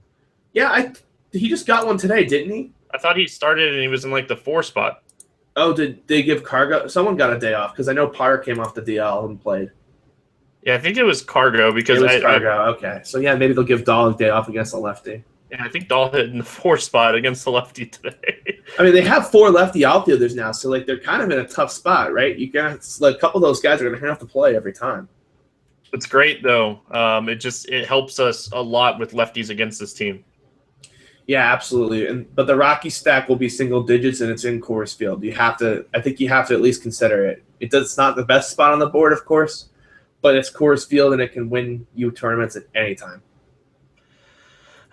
Yeah, he just got one today, didn't he? I thought he started and he was in, like, the 4 spot. Oh, did they give Cargo? Someone got a day off because I know Potter came off the DL and played. Yeah, I think it was Cargo because Cargo. Okay, so yeah, maybe they'll give Dahl a day off against a lefty. Yeah, I think Dahl hit in the 4 spot against the lefty today. I mean, they have 4 lefty outfielders now, so like they're kind of in a tough spot, right? You got like a couple of those guys are going to have to play every time. It's great though. It helps us a lot with lefties against this team. Yeah, absolutely. But the Rocky stack will be single digits, and it's in Coors Field. I think you have to at least consider it. It's not the best spot on the board, of course, but it's Coors Field, and it can win you tournaments at any time.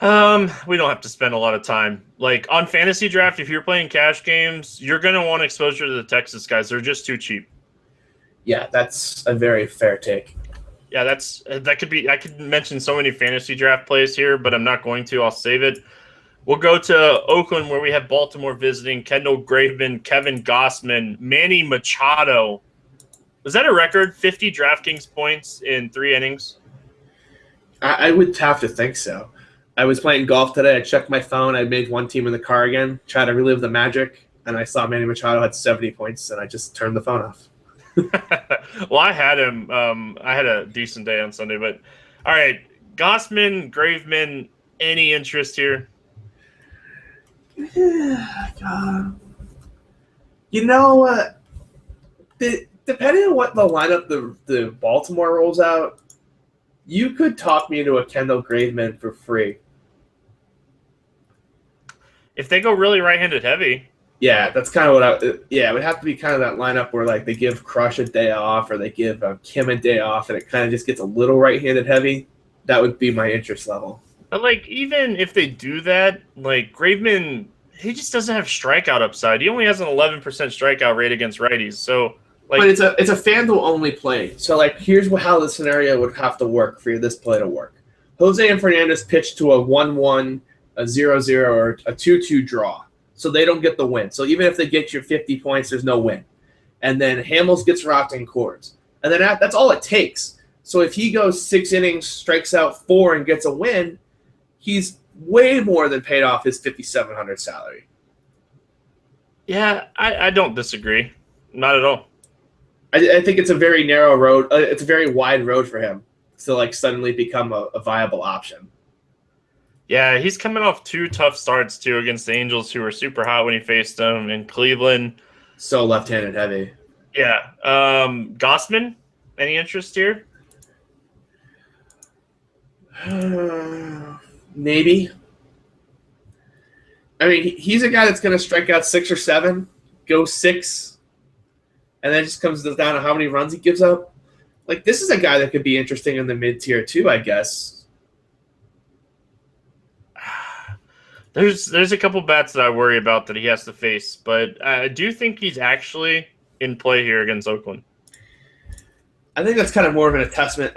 We don't have to spend a lot of time. Like, on fantasy draft, if you're playing cash games, you're going to want exposure to the Texas guys. They're just too cheap. Yeah, that's a very fair take. Yeah, that could be. I could mention so many fantasy draft plays here, but I'm not going to. I'll save it. We'll go to Oakland, where we have Baltimore visiting Kendall Graveman, Kevin Gossman, Manny Machado. Was that a record? 50 DraftKings points in 3 innings? I would have to think so. I was playing golf today. I checked my phone. I made one team in the car again, tried to relive the magic, and I saw Manny Machado had 70 points, and I just turned the phone off. Well, I had him. I had a decent day on Sunday, but all right, Gossman, Graveman, any interest here? God. You know, depending on what the lineup the Baltimore rolls out, you could talk me into a Kendall Graveman for free. If they go really right-handed heavy. Yeah, that's kind of what it would have to be kind of that lineup where like they give Crush a day off or they give Kim a day off and it kind of just gets a little right-handed heavy. That would be my interest level. But like, even if they do that, like Graveman, he just doesn't have strikeout upside. He only has an 11% strikeout rate against righties. So like, but it's a FanDuel only play. So like, here's how the scenario would have to work for this play to work. Jose and Fernandez pitch to a 1-1, a 0-0, or a 2-2 draw. So they don't get the win. So even if they get your 50 points, there's no win. And then Hamels gets rocked in Coors. And then that's all it takes. So if he goes 6 innings, strikes out 4, and gets a win, he's way more than paid off his $5,700 salary. Yeah, I don't disagree. Not at all. I think it's a very narrow road. It's a very wide road for him to like suddenly become a viable option. Yeah, he's coming off 2 tough starts too against the Angels, who were super hot when he faced them in Cleveland. So left-handed heavy. Yeah, Gossman. Any interest here? Maybe. I mean, he's a guy that's going to strike out 6 or 7, go 6, and then it just comes down to how many runs he gives up. Like, this is a guy that could be interesting in the mid-tier too, I guess. There's a couple bats that I worry about that he has to face, but I do think he's actually in play here against Oakland. I think that's kind of more of a testament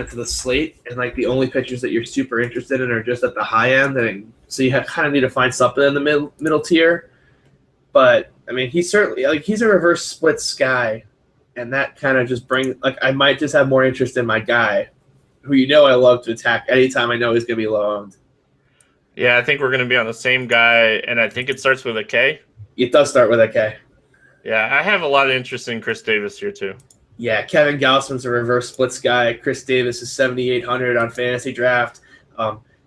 to the slate, and like the only pitchers that you're super interested in are just at the high end, and so you kind of need to find something in the middle tier. But I mean, he's certainly he's a reverse splits guy, and that kind of just brings I might just have more interest in my guy, who I love to attack anytime I know he's going to be low owned. Yeah, I think we're going to be on the same guy, and I think it starts with a K. It does start with a K. Yeah, I have a lot of interest in Chris Davis here too. Yeah, Kevin Gausman's a reverse splits guy. Chris Davis is 7,800 on fantasy draft.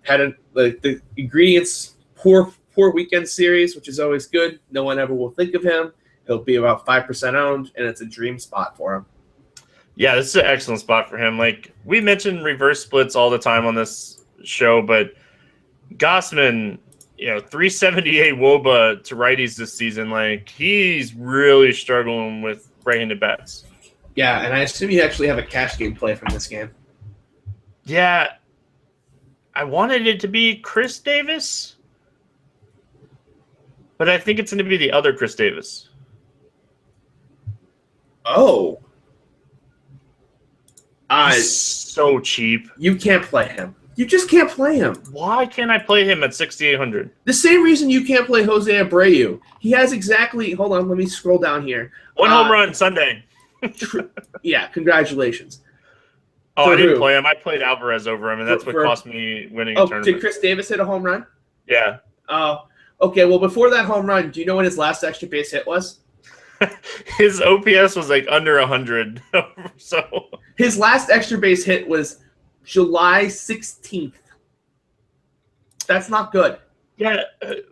Had the ingredients poor weekend series, which is always good. No one ever will think of him. He'll be about 5% owned, and it's a dream spot for him. Yeah, this is an excellent spot for him. Like we mentioned reverse splits all the time on this show, but Gausman, 378 WOBA to righties this season. Like he's really struggling with right-handed bats. Yeah, and I assume you actually have a cash game play from this game. Yeah, I wanted it to be Chris Davis, but I think it's going to be the other Chris Davis. Oh. He's so cheap. You can't play him. You just can't play him. Why can't I play him at 6,800? The same reason you can't play Jose Abreu. He has exactly – hold on, let me scroll down here. One home run Sunday. Yeah, congratulations. Oh, I didn't play him. I played Alvarez over him, and that's what cost me winning a tournament. Did Chris Davis hit a home run? Yeah. Oh, okay. Well, before that home run, do you know what his last extra base hit was? His OPS was like under 100. So his last extra base hit was July 16th. That's not good. Yeah,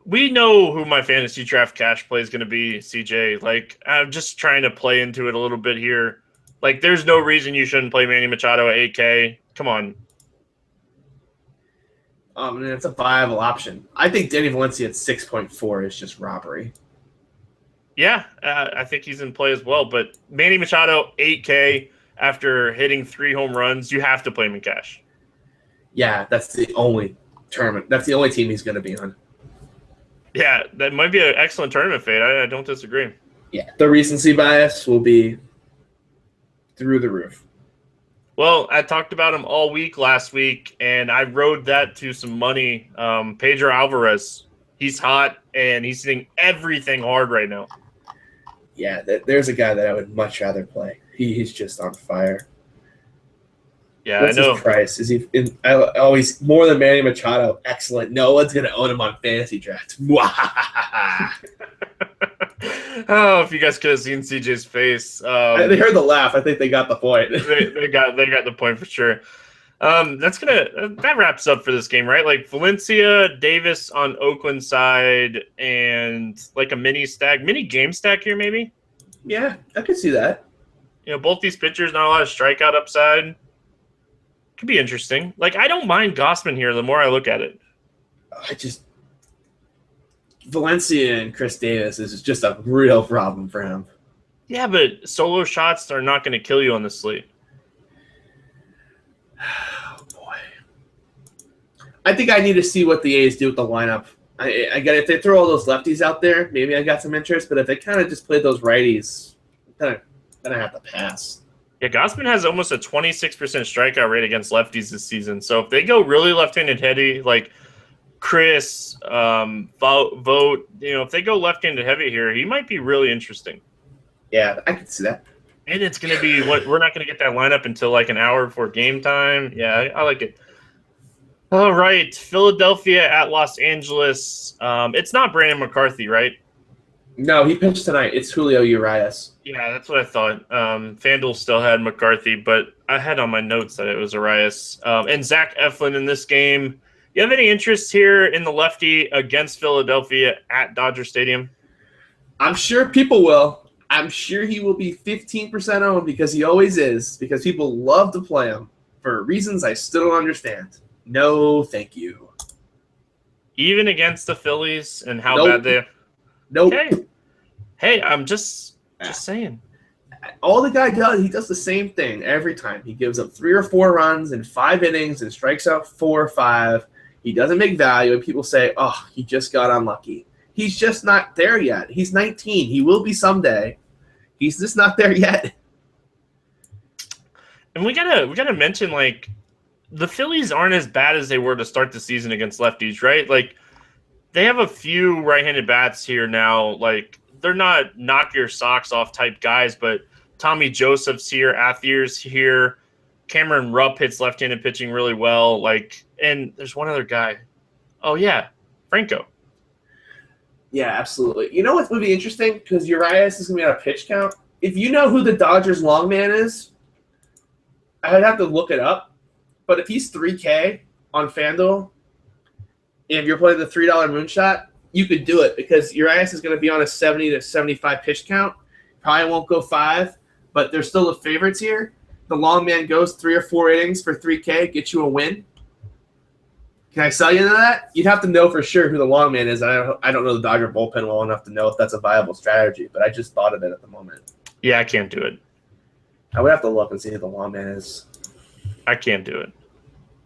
we know who my fantasy draft cash play is going to be, CJ. Like, I'm just trying to play into it a little bit here. Like, there's no reason you shouldn't play Manny Machado at 8K. Come on. It's a viable option. I think Danny Valencia at 6.4 is just robbery. Yeah, I think he's in play as well. But Manny Machado, 8K, after hitting 3 home runs, you have to play him in cash. Yeah, that's the only tournament. That's the only team he's going to be on. Yeah, that might be an excellent tournament fade. I don't disagree. Yeah, the recency bias will be through the roof. Well, I talked about him all week last week, and I rode that to some money. Pedro Alvarez, he's hot, and he's hitting everything hard right now. Yeah, there's a guy that I would much rather play. He's just on fire. Yeah, What's I know. His price? Is he in? Always more than Manny Machado. Excellent. No one's gonna own him on fantasy draft. Oh, if you guys could have seen CJ's face. They heard the laugh. I think they got the point. they got the point for sure. That wraps up for this game, right? Like Valencia, Davis on Oakland side, and like a mini game stack here, maybe. Yeah, I could see that. Both these pitchers, not a lot of strikeout upside. Could be interesting. Like, I don't mind Gausman here the more I look at it. Valencia and Chris Davis is just a real problem for him. Yeah, but solo shots are not going to kill you on the slate. Oh, boy. I think I need to see what the A's do with the lineup. I get if they throw all those lefties out there, maybe I got some interest. But if they kind of just play those righties, then I have to pass. Yeah, Gausman has almost a 26% strikeout rate against lefties this season. So if they go really left-handed heavy, like Chris, Vogt, if they go left-handed heavy here, he might be really interesting. Yeah, I can see that. And it's going to be we're not going to get that lineup until like an hour before game time. Yeah, I like it. All right, Philadelphia at Los Angeles. It's not Brandon McCarthy, right? No, he pitched tonight. It's Julio Urias. Yeah, that's what I thought. FanDuel still had McCarthy, but I had on my notes that it was Urias. And Zach Eflin in this game, You have any interest here in the lefty against Philadelphia at Dodger Stadium? I'm sure people will. I'm sure he will be 15% owned because he always is, because people love to play him for reasons I still don't understand. No, thank you. Even against the Phillies and how Nope. bad they. Nope. Okay. Hey, I'm just saying. All the guy does, he does the same thing every time. He gives up 3 or 4 runs in 5 innings and strikes out 4 or 5. He doesn't make value, and people say, "Oh, he just got unlucky." He's just not there yet. He's 19. He will be someday. He's just not there yet. And we gotta mention, like, the Phillies aren't as bad as they were to start the season against lefties, right? Like, they have a few right-handed bats here now. Like, they're not knock your socks off type guys, but Tommy Joseph's here, Athier's here, Cameron Rupp hits left-handed pitching really well. Like, and there's one other guy. Oh yeah, Franco. Yeah, absolutely. You know what would be interesting? Because Urias is going to be on a pitch count. If you know who the Dodgers long man is, I would have to look it up. But if he's 3K on FanDuel, if you're playing the $3 moonshot, you could do it because Urias is going to be on a 70 to 75 pitch count. Probably won't go 5, but they're still the favorites here. The long man goes 3 or 4 innings for 3K, get you a win. Can I sell you into that? You'd have to know for sure who the long man is. I don't know the Dodger bullpen well enough to know if that's a viable strategy, but I just thought of it at the moment. Yeah, I can't do it. I would have to look and see who the long man is. I can't do it.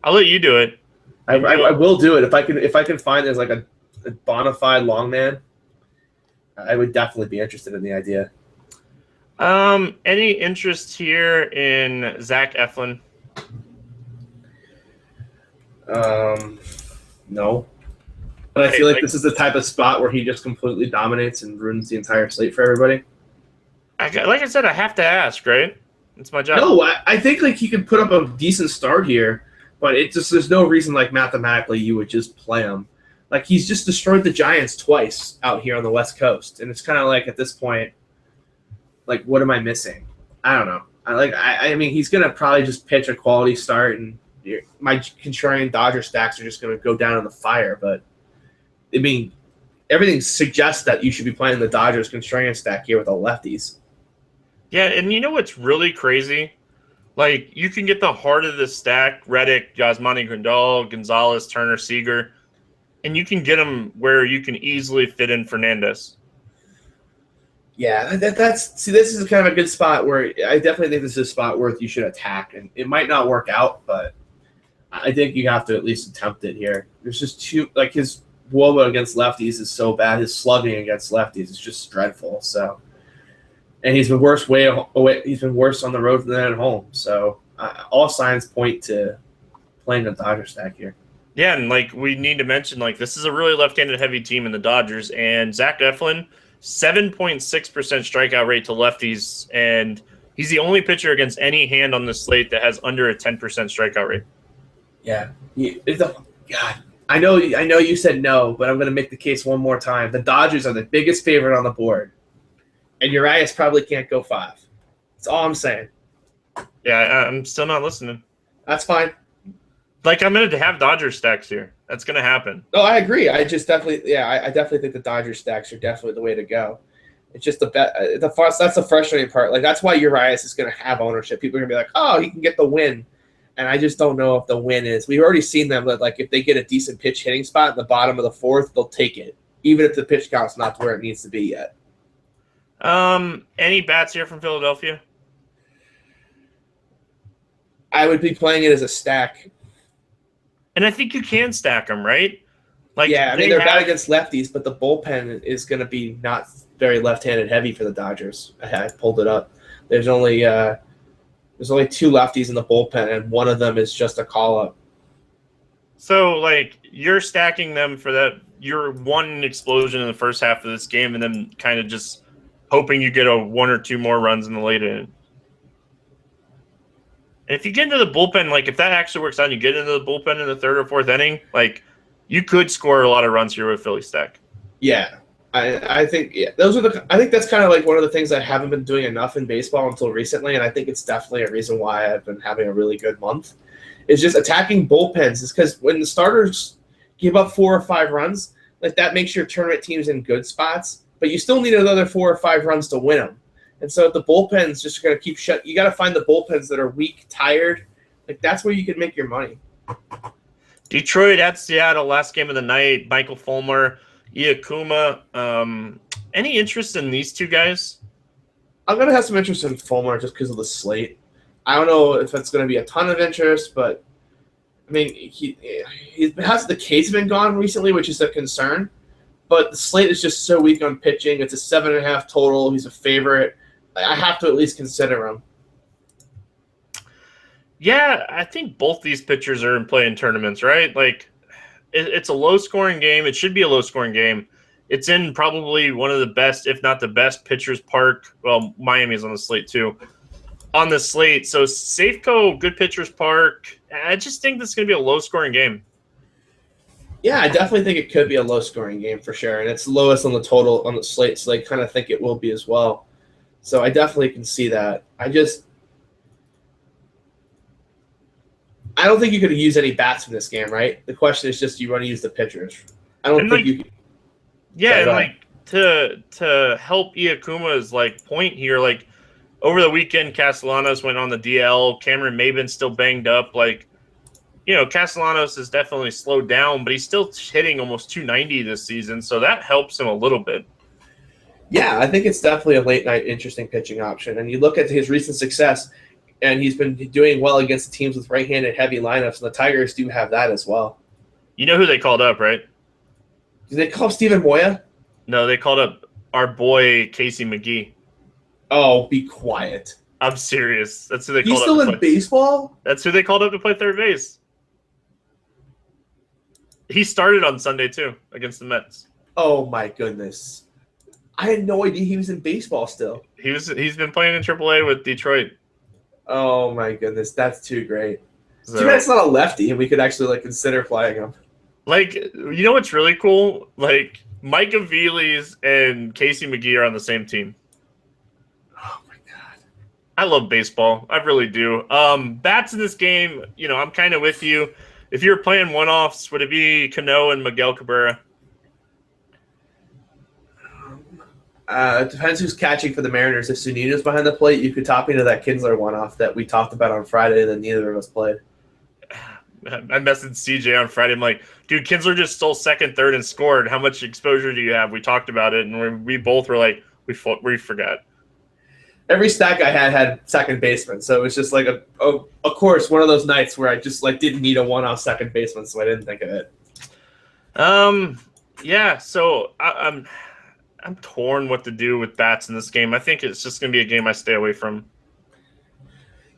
I'll let you do it. I will do it if I can find there's like a bona fide long man. I would definitely be interested in the idea. Any interest here in Zach Eflin? No. But I feel like this is the type of spot where he just completely dominates and ruins the entire slate for everybody. Like I said, I have to ask, right? It's my job. No, I think like he could put up a decent start here, but there's no reason like mathematically you would just play him. Like he's just destroyed the Giants twice out here on the West Coast, and it's kind of like at this point, like what am I missing? I don't know. I mean he's gonna probably just pitch a quality start, and my contrarian Dodger stacks are just gonna go down in the fire. But I mean everything suggests that you should be playing the Dodgers contrarian stack here with the lefties. Yeah, and you know what's really crazy? Like, you can get the heart of the stack, Reddick, Yasmani Grandal, Gonzalez, Turner, Seager, and you can get them where you can easily fit in Fernandez. Yeah, this is kind of a good spot where I definitely think this is a spot where you should attack. And it might not work out, but I think you have to at least attempt it here. There's just like his WOBA against lefties is so bad. His slugging against lefties is just dreadful. So. And he's been worse He's been worse on the road than at home. So all signs point to playing the Dodger stack here. Yeah, and like we need to mention, like this is a really left-handed heavy team in the Dodgers, and Zach Eflin, 7.6% strikeout rate to lefties, and he's the only pitcher against any hand on the slate that has under a 10% strikeout rate. Yeah, God. I know you said no, but I'm going to make the case one more time. The Dodgers are the biggest favorite on the board. And Urias probably can't go 5. That's all I'm saying. Yeah, I'm still not listening. That's fine. Like, I'm going to have Dodger stacks here. That's going to happen. No, I agree. I definitely think the Dodger stacks are definitely the way to go. It's just that's the frustrating part. Like, that's why Urias is going to have ownership. People are going to be like, oh, he can get the win. And I just don't know if the win is. We've already seen them, but, like, if they get a decent pitch hitting spot in the bottom of the 4th, they'll take it, even if the pitch count's not where it needs to be yet. Any bats here from Philadelphia? I would be playing it as a stack. And I think you can stack them, right? Like, yeah, I mean, they're bad against lefties, but the bullpen is going to be not very left-handed heavy for the Dodgers. I pulled it up. There's only 2 lefties in the bullpen, and one of them is just a call-up. So, like, you're stacking them for that. You're one explosion in the first half of this game, and then kind of just hoping you get 1 or 2 more runs in the late inning. And if you get into the bullpen, like if that actually works out, you get into the bullpen in the 3rd or 4th inning, like you could score a lot of runs here with Philly stack. Yeah, I think I think that's kind of like one of the things I haven't been doing enough in baseball until recently, and I think it's definitely a reason why I've been having a really good month. Is just attacking bullpens. Is because when the starters give up 4 or 5 runs, like that makes your tournament teams in good spots, but you still need another 4 or 5 runs to win them. And so the bullpen's just going to keep shut. You got to find the bullpens that are weak, tired. Like that's where you can make your money. Detroit at Seattle, last game of the night. Michael Fulmer, Iakuma. Any interest in these two guys? I'm going to have some interest in Fulmer just because of the slate. I don't know if it's going to be a ton of interest, but I mean, the K's been gone recently, which is a concern. But the slate is just so weak on pitching. It's a 7.5 total. He's a favorite. I have to at least consider him. Yeah, I think both these pitchers are in play in tournaments, right? Like, it's a low-scoring game. It should be a low-scoring game. It's in probably one of the best, if not the best, pitchers' park. Well, Miami's on the slate, too. On the slate. So, Safeco, good pitchers' park. I just think this is going to be a low-scoring game. Yeah, I definitely think it could be a low-scoring game for sure. And it's lowest on the total on the slate, so I kind of think it will be as well. So I definitely can see that. I don't think you could use any bats in this game, right? The question is just, do you want to use the pitchers? I don't think you. Yeah, and like to help Iakuma's like point here, like over the weekend, Castellanos went on the DL. Cameron Maben's still banged up. Like, you know, Castellanos has definitely slowed down, but he's still hitting almost 290 this season, so that helps him a little bit. Yeah, I think it's definitely a late-night interesting pitching option. And you look at his recent success, and he's been doing well against the teams with right-handed heavy lineups, and the Tigers do have that as well. You know who they called up, right? Did they call Steven Moya? No, they called up our boy Casey McGee. Oh, be quiet. I'm serious. That's who they called He's up. still in baseball? That's who they called up to play third base. He started on Sunday, too, against the Mets. Oh, my goodness. I had no idea he was in baseball still. He's been playing in AAA with Detroit. Oh, my goodness. That's too great. So, Too bad it's not a lefty, and we could actually consider flying him. Like, you know what's really cool? Like, Mike Aviles and Casey McGee are on the same team. Oh, my God. I love baseball. I really do. Bats in this game, you know, I'm kind of with you. If you're playing one-offs, would it be Cano and Miguel Cabrera? It depends who's catching for the Mariners. If Zunino's behind the plate, you could top me to that Kinsler one-off that we talked about on Friday that neither of us played. I messaged CJ on Friday. I'm like, dude, Kinsler just stole second, third, and scored. How much exposure do you have? We talked about it, and we both were like, we forgot. Every stack I had second baseman, so it was just like of course, one of those nights where I just didn't need a one-off second baseman, so I didn't think of it. Yeah. So I'm torn what to do with bats in this game. I think it's just going to be a game I stay away from.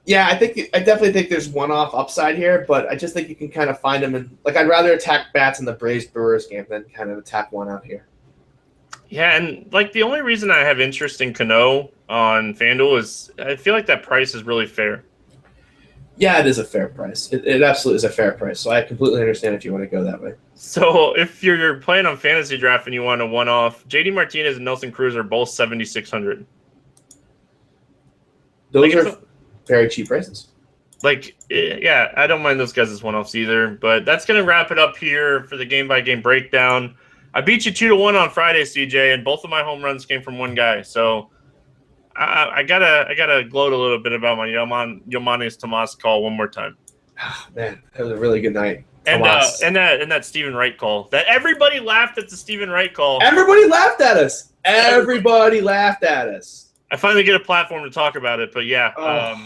Yeah, I definitely think there's one-off upside here, but I just think you can kind of find them in I'd rather attack bats in the Braves-Brewers game than kind of attack one out here. Yeah, and the only reason I have interest in Cano on FanDuel is I feel like that price is really fair. Yeah, it is a fair price. It absolutely is a fair price. So I completely understand if you want to go that way. So if you're playing on fantasy draft and you want a one-off, JD Martinez and Nelson Cruz are both 7,600. Those are very cheap prices. Yeah, I don't mind those guys as one-offs either. But that's going to wrap it up here for the game-by-game breakdown. I beat you 2-1 on Friday, CJ, and both of my home runs came from one guy. So I gotta gloat a little bit about my Yomanis Tomas call one more time. Oh, man, that was a really good night. And that Stephen Wright call. That everybody laughed at the Stephen Wright call. Everybody laughed at us. Everybody laughed at us. I finally get a platform to talk about it, but yeah,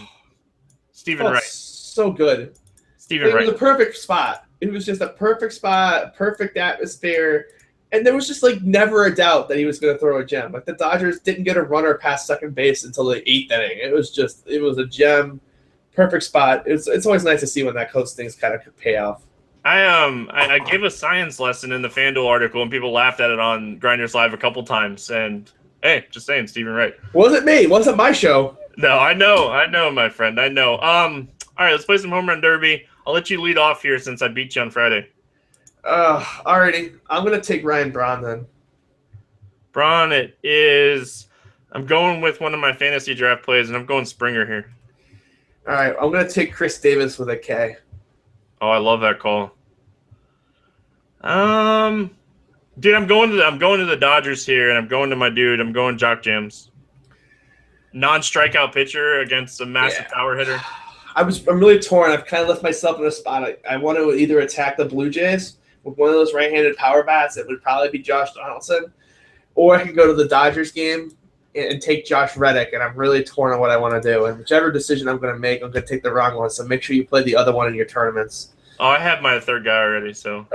Stephen Wright. So good. Stephen Wright. It was a perfect spot. It was just a perfect spot, perfect atmosphere. And there was just never a doubt that he was going to throw a gem. The Dodgers didn't get a runner past second base until the 8th inning. It was a gem, perfect spot. It's always nice to see when that close things kind of pay off. I gave a science lesson in the FanDuel article, and people laughed at it on Grinders Live a couple times. And hey, just saying, Stephen Wright. Wasn't me. Wasn't my show. No, I know, my friend. I know. All right, let's play some home run derby. I'll let you lead off here since I beat you on Friday. Alrighty. I'm going to take Ryan Braun then. Braun, it is. I'm going with one of my fantasy draft plays, and I'm going Springer here. All right. I'm going to take Chris Davis with a K. Oh, I love that call. Dude, I'm going to the Dodgers here, and I'm going to my dude. I'm going Jock Jams. Non-strikeout pitcher against a massive power hitter. I'm really torn. I've kind of left myself in a spot. I want to either attack the Blue Jays with one of those right-handed power bats. It would probably be Josh Donaldson, or I could go to the Dodgers game and take Josh Reddick. And I'm really torn on what I want to do. And whichever decision I'm going to make, I'm going to take the wrong one. So make sure you play the other one in your tournaments. Oh, I have my third guy already. So,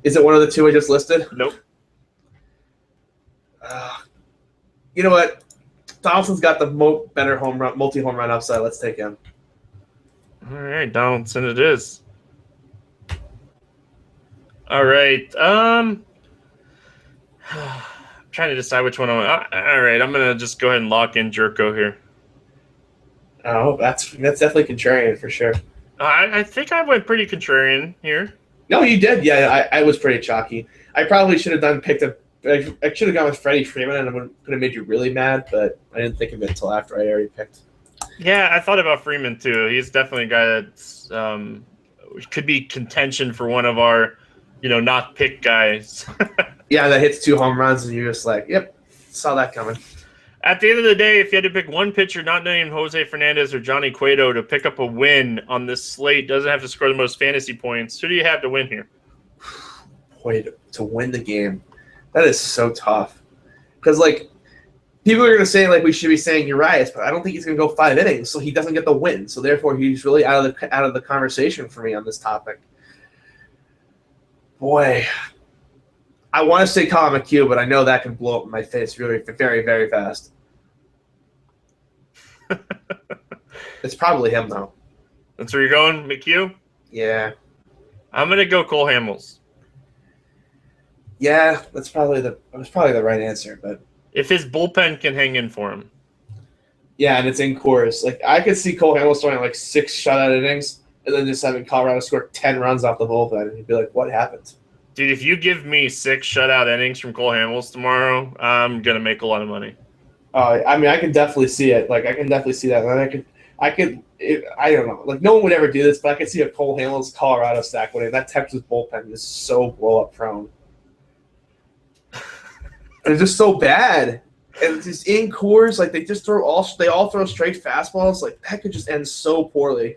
is it one of the two I just listed? Nope. You know what? Donaldson's got the better multi-home run upside. Let's take him. All right, Donaldson it is. All right. I'm trying to decide which one I want. All right, I'm gonna just go ahead and lock in Jerko here. Oh, that's definitely contrarian for sure. I think I went pretty contrarian here. No, you did. Yeah, I was pretty chalky. I probably should have I should have gone with Freddie Freeman, and I could have made you really mad, but I didn't think of it until after I already picked. Yeah, I thought about Freeman too. He's definitely a guy that's could be contention for one of our, not pick guys. Yeah, that hits 2 home runs, and you're just like, yep, saw that coming. At the end of the day, if you had to pick one pitcher not named Jose Fernandez or Johnny Cueto to pick up a win on this slate, doesn't have to score the most fantasy points, who do you have to win here? Boy, to win the game. That is so tough. Because, people are going to say, we should be saying Urias, but I don't think he's going to go 5 innings, so he doesn't get the win. So, therefore, he's really out of the conversation for me on this topic. Boy, I want to say Colin McHugh, but I know that can blow up in my face very, very, very fast. It's probably him, though. That's where you're going, McHugh? Yeah. I'm going to go Cole Hamels. Yeah, that's probably the right answer, but if his bullpen can hang in for him. Yeah, and it's in Coors. I could see Cole Hamels throwing 6 shutout innings and then just having Colorado score 10 runs off the bullpen, and you'd be like, what happened? Dude, if you give me 6 shutout innings from Cole Hamels tomorrow, I'm gonna make a lot of money. I can definitely see it. I can definitely see that. And I don't know. No one would ever do this, but I could see a Cole Hamels Colorado stack winning. That Texas bullpen is so blow up prone. They're just so bad, and it's just in Coors. They just they all throw straight fastballs. That could just end so poorly.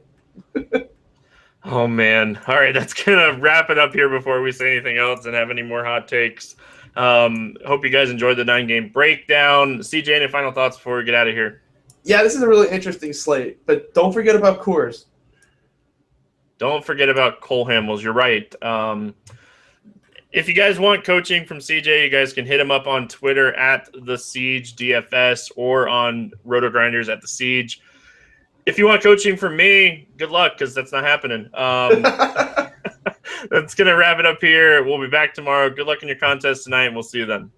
Oh man! All right, that's gonna wrap it up here before we say anything else and have any more hot takes. Hope you guys enjoyed the 9-game breakdown. CJ, any final thoughts before we get out of here? Yeah, this is a really interesting slate, but don't forget about Coors. Don't forget about Cole Hamels. You're right. If you guys want coaching from CJ, you guys can hit him up on Twitter at the Siege DFS or on RotoGrinders at the Siege. If you want coaching from me, good luck, because that's not happening. That's going to wrap it up here. We'll be back tomorrow. Good luck in your contest tonight, and we'll see you then.